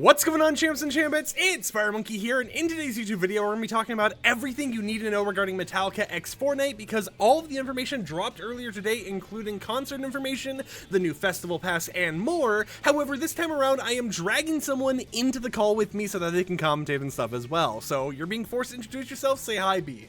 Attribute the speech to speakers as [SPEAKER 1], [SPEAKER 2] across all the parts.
[SPEAKER 1] What's going on, champs and chambettes? It's FireMonkey here, and in today's YouTube video, we're going to be talking about everything you need to know regarding Metallica x Fortnite, because all of the information dropped earlier today, including concert information, the new festival pass, and more. However, this time around, I am dragging someone into the call with me so that they can commentate and stuff as well. So you're being forced to introduce yourself. Say hi, B.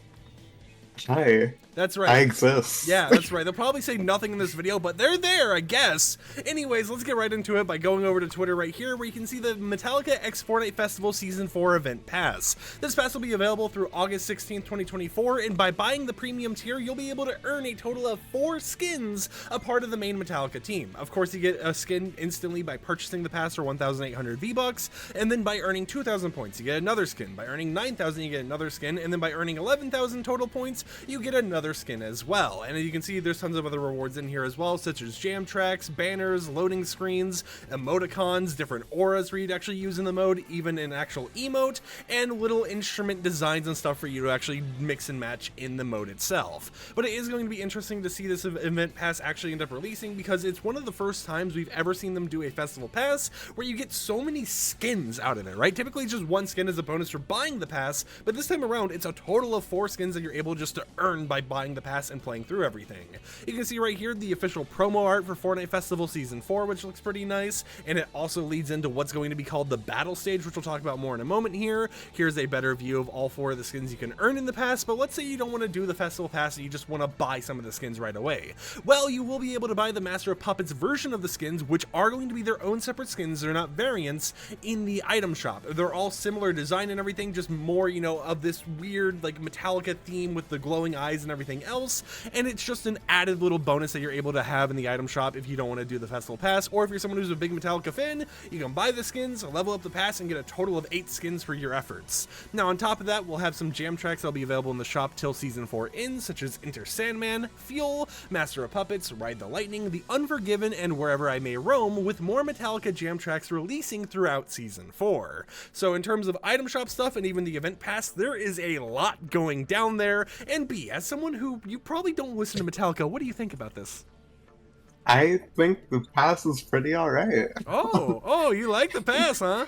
[SPEAKER 2] Hi.
[SPEAKER 1] That's right.
[SPEAKER 2] I exist.
[SPEAKER 1] Yeah, that's right. They'll probably say nothing in this video, but they're there, I guess. Anyways, let's get right into it by going over to Twitter right here, where you can see the Metallica x Fortnite Festival Season 4 event pass. This pass will be available through August 16th, 2024, and by buying the premium tier, you'll be able to earn a total of 4 skins, a part of the main Metallica team. Of course, you get a skin instantly by purchasing the pass for 1,800 V-Bucks, and then by earning 2,000 points, you get another skin. By earning 9,000, you get another skin, and then by earning 11,000 total points, you get another skin as well. And as you can see, there's tons of other rewards in here as well, such as jam tracks, banners, loading screens, emoticons, different auras for you to actually use in the mode, even an actual emote, and little instrument designs and stuff for you to actually mix and match in the mode itself. But it is going to be interesting to see this event pass actually end up releasing, because it's one of the first times we've ever seen them do a festival pass where you get so many skins out of it, right? Typically just one skin is a bonus for buying the pass, but this time around it's a total of 4 skins that you're able just to earn by buying the pass and playing through everything. You can see right here the official promo art for Fortnite Festival Season 4, which looks pretty nice, and it also leads into what's going to be called the battle stage, which we'll talk about more in a moment here. Here's a better view of all 4 of the skins you can earn in the pass, but let's say you don't want to do the festival pass and you just want to buy some of the skins right away. Well, you will be able to buy the Master of Puppets version of the skins, which are going to be their own separate skins. They're not variants in the item shop. They're all similar design and everything, just more, you know, of this weird like Metallica theme with the glowing eyes and everything else, and it's just an added little bonus that you're able to have in the item shop if you don't want to do the festival pass, or if you're someone who's a big Metallica fan, you can buy the skins, level up the pass, and get a total of 8 skins for your efforts. Now on top of that, we'll have some jam tracks that'll be available in the shop till Season 4 ends, such as Enter Sandman, Fuel, Master of Puppets, Ride the Lightning, The Unforgiven, and Wherever I May Roam, with more Metallica jam tracks releasing throughout Season 4. So in terms of item shop stuff and even the event pass, there is a lot going down there. And B, as someone who you probably don't listen to Metallica, what do you think about this?
[SPEAKER 2] I think the pass is pretty alright.
[SPEAKER 1] Oh, you like the pass, huh?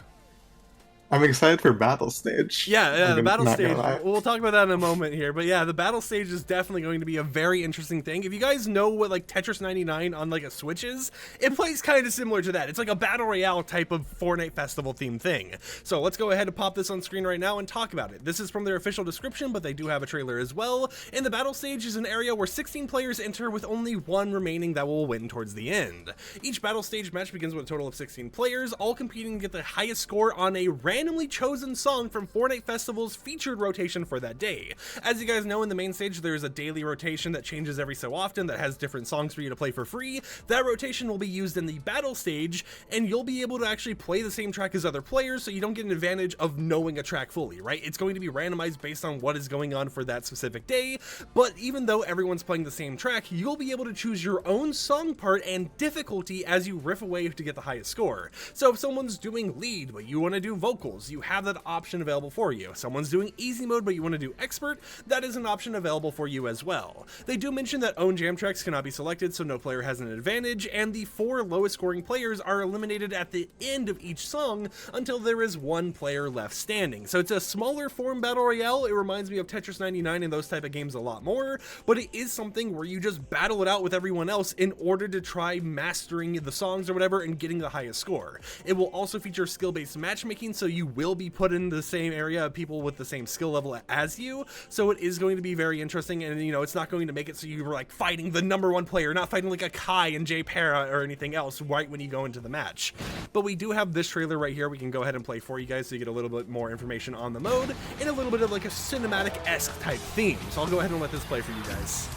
[SPEAKER 2] I'm excited for battle stage.
[SPEAKER 1] Yeah, the battle stage. We'll talk about that in a moment here. But yeah, the battle stage is definitely going to be a very interesting thing. If you guys know what like Tetris 99 on like a Switch is, it plays kind of similar to that. It's like a battle royale type of Fortnite festival themed thing. So let's go ahead and pop this on screen right now and talk about it. This is from their official description, but they do have a trailer as well. And the battle stage is an area where 16 players enter, with only 1 remaining that will win towards the end. Each battle stage match begins with a total of 16 players, all competing to get the highest score on a randomly chosen song from Fortnite Festival's featured rotation for that day. As you guys know, in the main stage there is a daily rotation that changes every so often that has different songs for you to play for free. That rotation will be used in the battle stage, and you'll be able to actually play the same track as other players, so you don't get an advantage of knowing a track fully, right? It's going to be randomized based on what is going on for that specific day, but even though everyone's playing the same track, you'll be able to choose your own song part and difficulty as you riff away to get the highest score. So if someone's doing lead but you want to do vocals, you have that option available for you. Someone's doing easy mode but you want to do expert, that is an option available for you as well. They do mention that own jam tracks cannot be selected, so no player has an advantage, and the 4 lowest scoring players are eliminated at the end of each song until there is 1 player left standing. So it's a smaller form battle royale. It reminds me of Tetris 99 and those type of games a lot more, but it is something where you just battle it out with everyone else in order to try mastering the songs or whatever and getting the highest score. It will also feature skill-based matchmaking, so you will be put in the same area of people with the same skill level as you, so it is going to be very interesting. And you know, it's not going to make it so you're like fighting the #1 player, not fighting like a Kai and Jay Para or anything else right when you go into the match. But we do have this trailer right here we can go ahead and play for you guys, so you get a little bit more information on the mode and a little bit of like a cinematic-esque type theme. So I'll go ahead and let this play for you guys.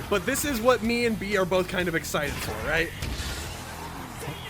[SPEAKER 1] But this is what me and B are both kind of excited for, right?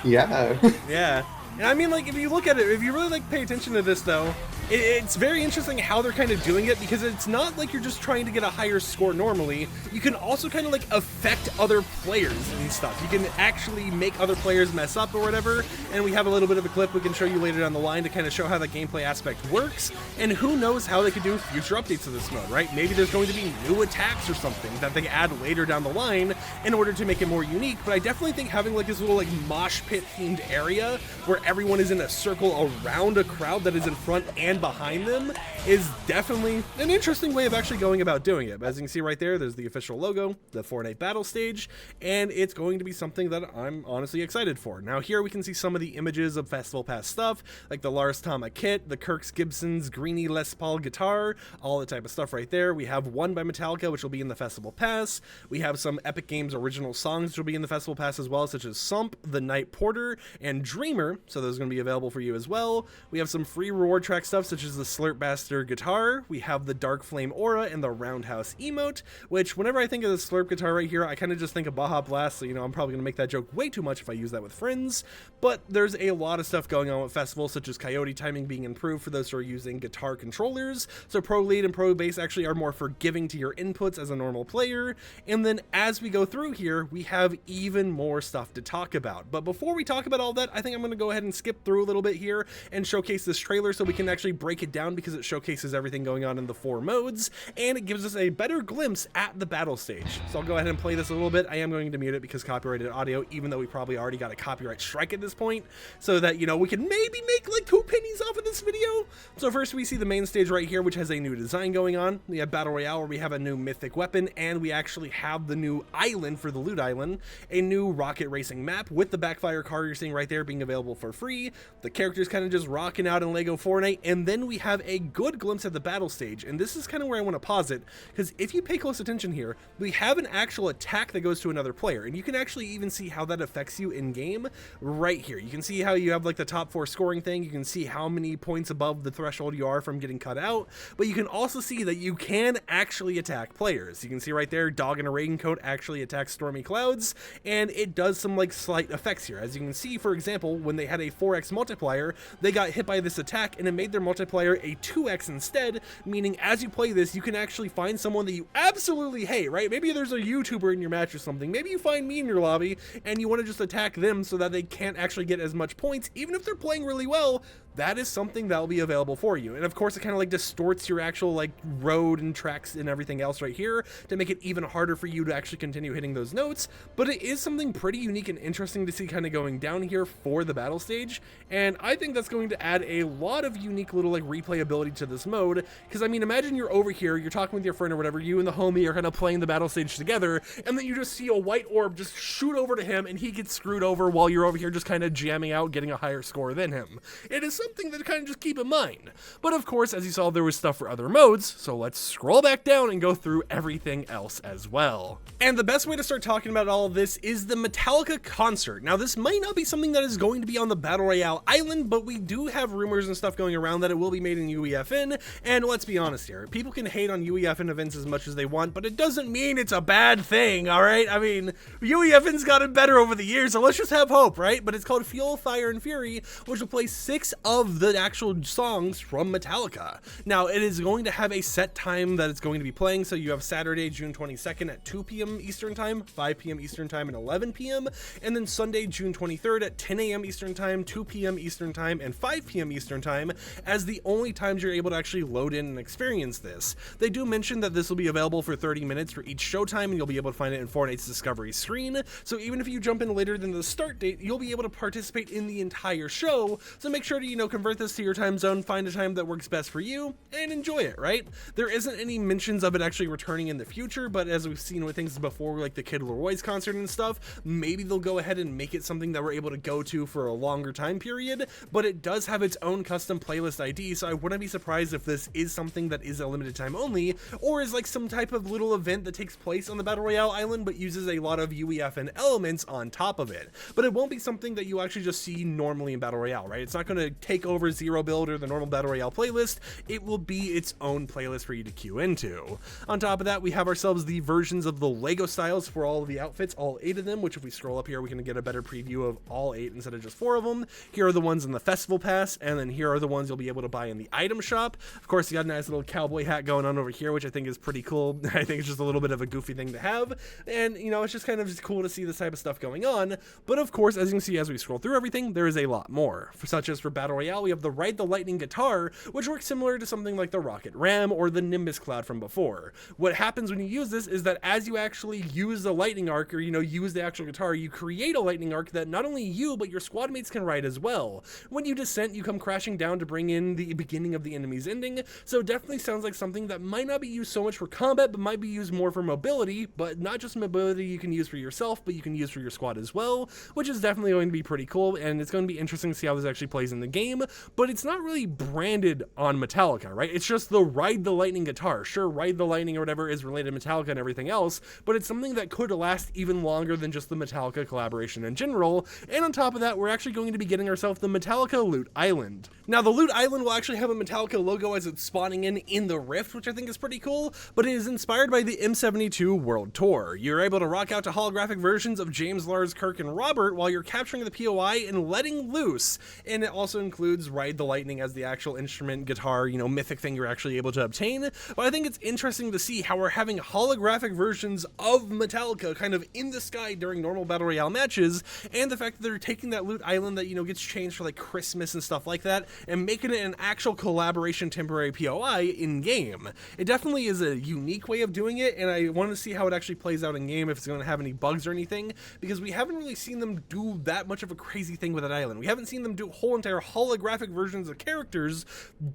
[SPEAKER 2] Yeah.
[SPEAKER 1] Yeah. And I mean, like, if you look at it, if you really like pay attention to this though, It's very interesting how they're kind of doing it, because it's not like you're just trying to get a higher score normally. You can also kind of like affect other players and stuff. You can actually make other players mess up or whatever, and we have a little bit of a clip we can show you later down the line to kind of show how the gameplay aspect works, and who knows how they could do future updates to this mode, right? Maybe there's going to be new attacks or something that they add later down the line in order to make it more unique, but I definitely think having like this little like mosh pit themed area where everyone is in a circle around a crowd that is in front and behind them is definitely an interesting way of actually going about doing it. But as you can see right there, there's the official logo, the Fortnite battle stage, and it's going to be something that I'm honestly excited for. Now here we can see some of the images of Festival Pass stuff, like the Lars Tama kit, the Kirk Gibson's Greeny Les Paul guitar, all the type of stuff right there. We have one by Metallica, which will be in the Festival Pass. We have some Epic Games original songs, which will be in the Festival Pass as well, such as Sump, The Night Porter, and Dreamer, so those are going to be available for you as well. We have some free reward track stuff, such as the Slurp Bastard guitar. We have the Dark Flame Aura and the Roundhouse emote, which whenever I think of the Slurp guitar right here, I kind of just think of Baja Blast, so I'm probably going to make that joke way too much if I use that with friends. But there's a lot of stuff going on with festivals, such as coyote timing being improved for those who are using guitar controllers, so Pro Lead and Pro Bass actually are more forgiving to your inputs as a normal player. And then as we go through here, we have even more stuff to talk about. But before we talk about all that, I think I'm going to go ahead and skip through a little bit here and showcase this trailer so we can actually break it down, because it showcases everything going on in the 4 modes, and it gives us a better glimpse at the battle stage. So I'll go ahead and play this a little bit. I am going to mute it because copyrighted audio, even though we probably already got a copyright strike at this point, so that, we can maybe make like 2 pennies off of this video. So first we see the main stage right here, which has a new design going on. We have Battle Royale, where we have a new mythic weapon, and we actually have the new island for the loot island, a new rocket racing map with the backfire car you're seeing right there being available for free. The characters kind of just rocking out in Lego Fortnite, and then we have a good glimpse at the battle stage, and this is kind of where I want to pause it, because if you pay close attention here, we have an actual attack that goes to another player, and you can actually even see how that affects you in game right here. You can see how you have like the top 4 scoring thing. You can see how many points above the threshold you are from getting cut out, but you can also see that you can actually attack players. You can see right there, Dog in a Raincoat actually attacks Stormy Clouds, and it does some like slight effects here. As you can see, for example, when they had a 4x multiplier, they got hit by this attack and it made their multiplier a 2x instead, meaning as you play this, you can actually find someone that you absolutely hate, right? Maybe there's a YouTuber in your match or something. Maybe you find me in your lobby and you want to just attack them so that they can't actually get as much points, even if they're playing really well. That is something that will be available for you. And of course, it kind of like distorts your actual like road and tracks and everything else right here to make it even harder for you to actually continue hitting those notes. But it is something pretty unique and interesting to see kind of going down here for the battle stage. And I think that's going to add a lot of unique little like replayability to this mode. Because I mean, imagine you're over here, you're talking with your friend or whatever, you and the homie are kind of playing the battle stage together, and then you just see a white orb just shoot over to him and he gets screwed over while you're over here just kind of jamming out, getting a higher score than him. It is something that kind of just keep in mind. But of course, as you saw, there was stuff for other modes, so let's scroll back down and go through everything else as well. And the best way to start talking about all of this is the Metallica concert. Now, this might not be something that is going to be on the Battle Royale island, but we do have rumors and stuff going around that it will be made in UEFN, and let's be honest here, people can hate on UEFN events as much as they want, but it doesn't mean it's a bad thing, alright? I mean, UEFN's gotten better over the years, so let's just have hope, right? But it's called Fuel, Fire, and Fury, which will play 6 of the actual songs from Metallica. Now, it is going to have a set time that it's going to be playing, so you have Saturday, June 22nd at 2 p.m. Eastern Time, 5 p.m. Eastern Time, and 11 p.m., and then Sunday, June 23rd at 10 a.m. Eastern Time, 2 p.m. Eastern Time, and 5 p.m. Eastern Time as the only times you're able to actually load in and experience this. They do mention that this will be available for 30 minutes for each showtime, and you'll be able to find it in Fortnite's Discovery screen, so even if you jump in later than the start date, you'll be able to participate in the entire show, so make sure to, convert this to your time zone, find a time that works best for you, and enjoy it, right? There isn't any mentions of it actually returning in the future, but as we've seen with things before, like the Kid Leroy's concert and stuff, maybe they'll go ahead and make it something that we're able to go to for a longer time period, but it does have its own custom playlist ID, so I wouldn't be surprised if this is something that is a limited time only, or is like some type of little event that takes place on the Battle Royale island, but uses a lot of UEFN elements on top of it. But it won't be something that you actually just see normally in Battle Royale, right? It's not going to take over Zero Build or the normal Battle Royale playlist. It will be its own playlist for you to queue into. On top of that, we have ourselves the versions of the Lego styles for all of the outfits, all 8 of them, which if we scroll up here, we can get a better preview of all 8 instead of just 4 of them. Here are the ones in the Festival Pass, and then here are the ones you'll be able to buy in the item shop. Of course, you got a nice little cowboy hat going on over here, which I think is pretty cool. I think it's just a little bit of a goofy thing to have, and you know, it's just kind of just cool to see this type of stuff going on. But of course, as you can see as we scroll through everything, there is a lot more. Such as for Battle Royale, we have the Ride the Lightning guitar, which works similar to something like the Rocket Ram or the Nimbus Cloud from before. What happens when you use this is that as you actually use the lightning arc, or you know, use the actual guitar, you create a lightning arc that not only you but your squad mates can ride as well. When you descent, you come crashing down to bring in the beginning of the enemy's ending, so it definitely sounds like something that might not be used so much for combat, but might be used more for mobility, but not just mobility you can use for yourself, but you can use for your squad as well, which is definitely going to be pretty cool, and it's going to be interesting to see how this actually plays in the game. But it's not really branded on Metallica, right? It's just the Ride the Lightning guitar. Sure, Ride the Lightning or whatever is related to Metallica and everything else, but it's something that could last even longer than just the Metallica collaboration in general. And on top of that, we're actually going to be getting ourselves the Metallica Loot Island. Now, the Loot Island will actually have a Metallica logo as it's spawning in the Rift, which I think is pretty cool, but it is inspired by the M72 World Tour. You're able to rock out to holographic versions of James, Lars, Kirk, and Robert while you're capturing the POI and letting loose, and it also includes Ride the Lightning as the actual instrument, guitar, you know, mythic thing you're actually able to obtain. But I think it's interesting to see how we're having holographic versions of Metallica kind of in the sky during normal Battle Royale matches, and the fact that they're taking that Loot Island that, you know, gets changed for like Christmas and stuff like that, and making it an actual collaboration temporary POI in-game. It definitely is a unique way of doing it, and I want to see how it actually plays out in-game, if it's going to have any bugs or anything, because we haven't really seen them do that much of a crazy thing with that island. We haven't seen them do whole entire holographic versions of characters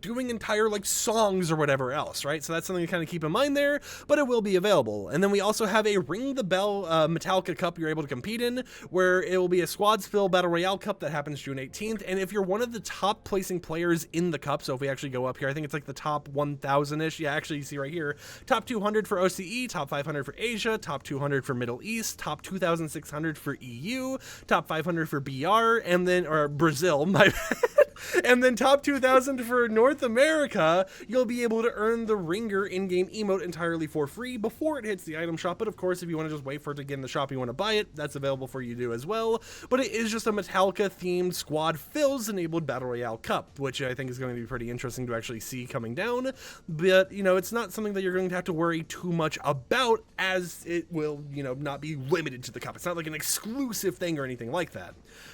[SPEAKER 1] doing entire like songs or whatever else, right? So that's something to kind of keep in mind there, but it will be available. And then we also have a Ring the Bell Metallica Cup you're able to compete in, where it will be a Squad Spill Battle Royale Cup that happens June 18th, and if you're one of the top placing players in the cup, so if we actually go up here, I think it's like the top 1,000-ish, yeah, actually you see right here, top 200 for OCE, top 500 for Asia, top 200 for Middle East, top 2,600 for EU, top 500 for BR, and then, or Brazil, my and then top 2,000 for North America. You'll be able to earn the Ringer in-game emote entirely for free before it hits the item shop, but of course if you want to just wait for it to get in the shop, you want to buy it, that's available for you to do as well. But it is just a Metallica themed Squad Fills enabled Battle Royale Cup, which I think is going to be pretty interesting to actually see coming down. But you know, it's not something that you're going to have to worry too much about, as it will, you know, not be limited to the cup. It's not like an exclusive thing or anything like that.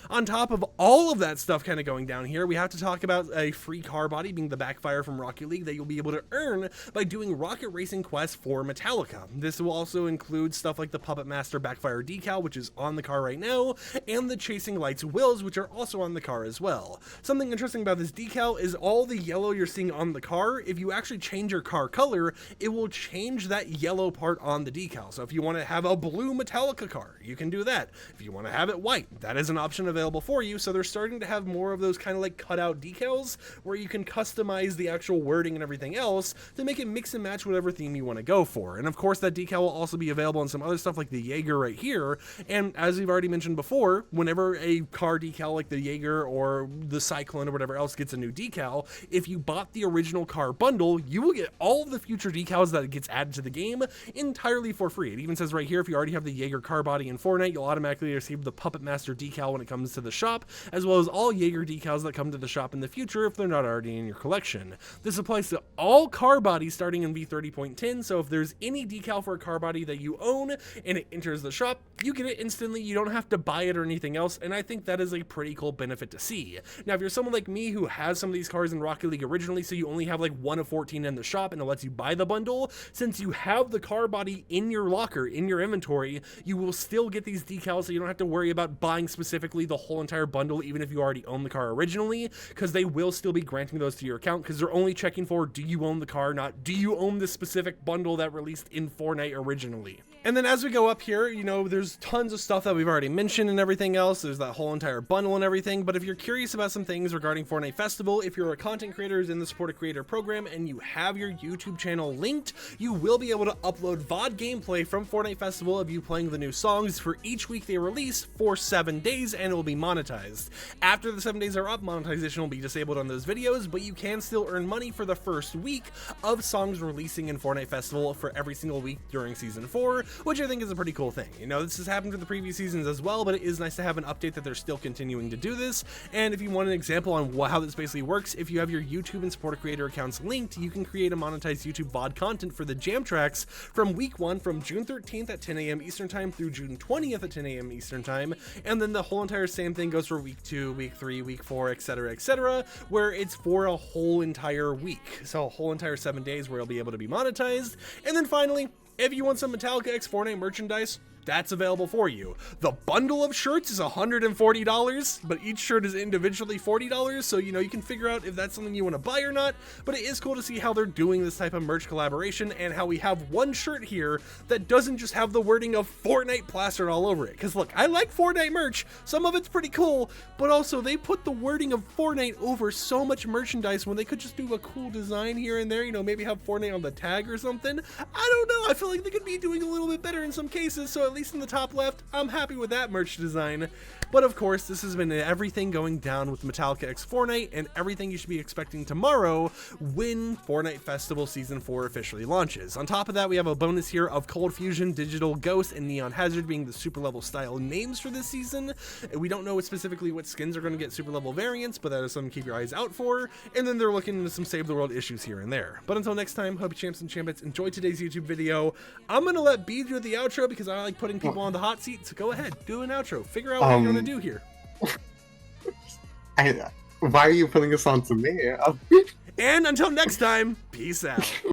[SPEAKER 1] On top of all of that stuff kind of going down here, we have to talk about a free car body being the Backfire from Rocket League that you'll be able to earn by doing rocket racing quests for Metallica. This will also include stuff like the Puppet Master Backfire decal, which is on the car right now, and the Chasing Lights wheels, which are also on the car as well. Something interesting about this decal is all the yellow you're seeing on the car, if you actually change your car color, it will change that yellow part on the decal. So if you want to have a blue Metallica car, you can do that. If you want to have it white, that is an option available for you. So they're starting to have more of those kind of like cutout decals where you can customize the actual wording and everything else to make it mix and match whatever theme you want to go for. And of course that decal will also be available on some other stuff like the Jaeger right here. And as we've already mentioned before, whenever a car decal like the Jaeger or the Cyclone or whatever else gets a new decal, if you bought the original car bundle, you will get all of the future decals that gets added to the game entirely for free. It even says right here, if you already have the Jaeger car body in Fortnite, you'll automatically receive the Puppet Master decal when it comes to the shop, as well as all Jaeger decals that come to the shop in the future if they're not already in your collection. This applies to all car bodies starting in v30.10, so if there's any decal for a car body that you own and it enters the shop, you get it instantly. You don't have to buy it or anything else, and I think that is a pretty cool benefit to see. Now, if you're someone like me who has some of these cars in Rocket League originally, so you only have like one of 14 in the shop and it lets you buy the bundle, since you have the car body in your locker, in your inventory, you will still get these decals, so you don't have to worry about buying specifically the whole entire bundle, even if you already own the car originally, because they will still be granting those to your account, because they're only checking for, do you own the car, not do you own this specific bundle that released in Fortnite originally. And then as we go up here, you know, there's tons of stuff that we've already mentioned and everything else. There's that whole entire bundle and everything. But if you're curious about some things regarding Fortnite Festival, if you're a content creator in the Support a Creator program and you have your YouTube channel linked, you will be able to upload VOD gameplay from Fortnite Festival of you playing the new songs for each week they release for 7 days, and it will be monetized. After the 7 days are up, monetization monetization will be disabled on those videos, but you can still earn money for the first week of songs releasing in Fortnite Festival for every single week during Season 4, which I think is a pretty cool thing. You know, this has happened for the previous seasons as well, but it is nice to have an update that they're still continuing to do this. And if you want an example on how this basically works, if you have your YouTube and supporter creator accounts linked, you can create a monetized YouTube VOD content for the jam tracks from week 1 from June 13th at 10 a.m. Eastern Time through June 20th at 10 a.m. Eastern Time, and then the whole entire same thing goes for week 2, week 3, week 4, etc., where it's for a whole entire week. So a whole entire 7 days where you'll be able to be monetized. And then finally, if you want some Metallica X Fortnite merchandise, that's available for you. The bundle of shirts is $140, but each shirt is individually $40, so you know, you can figure out if that's something you want to buy or not. But it is cool to see how they're doing this type of merch collaboration, and how we have one shirt here that doesn't just have the wording of Fortnite plastered all over it. Because look, I like Fortnite merch, some of it's pretty cool, but also they put the wording of Fortnite over so much merchandise when they could just do a cool design here and there, you know, maybe have Fortnite on the tag or something. I don't know, I feel like they could be doing a little bit better in some cases, so at least in the top left, I'm happy with that merch design. But of course, this has been everything going down with Metallica X Fortnite, and everything you should be expecting tomorrow when Fortnite Festival Season 4 officially launches. On top of that, we have a bonus here of Cold Fusion, Digital Ghost, and Neon Hazard being the super level style names for this season. We don't know specifically what skins are going to get super level variants, but that is something to keep your eyes out for. And then they're looking into some Save the World issues here and there. But until next time, hope you champs and champions enjoyed today's YouTube video. I'm going to let B do the outro because I like putting people on the hot seat, so go ahead, do an outro. Figure out what you're going to do here.
[SPEAKER 2] Why are you putting this on to me?
[SPEAKER 1] And until next time, peace out.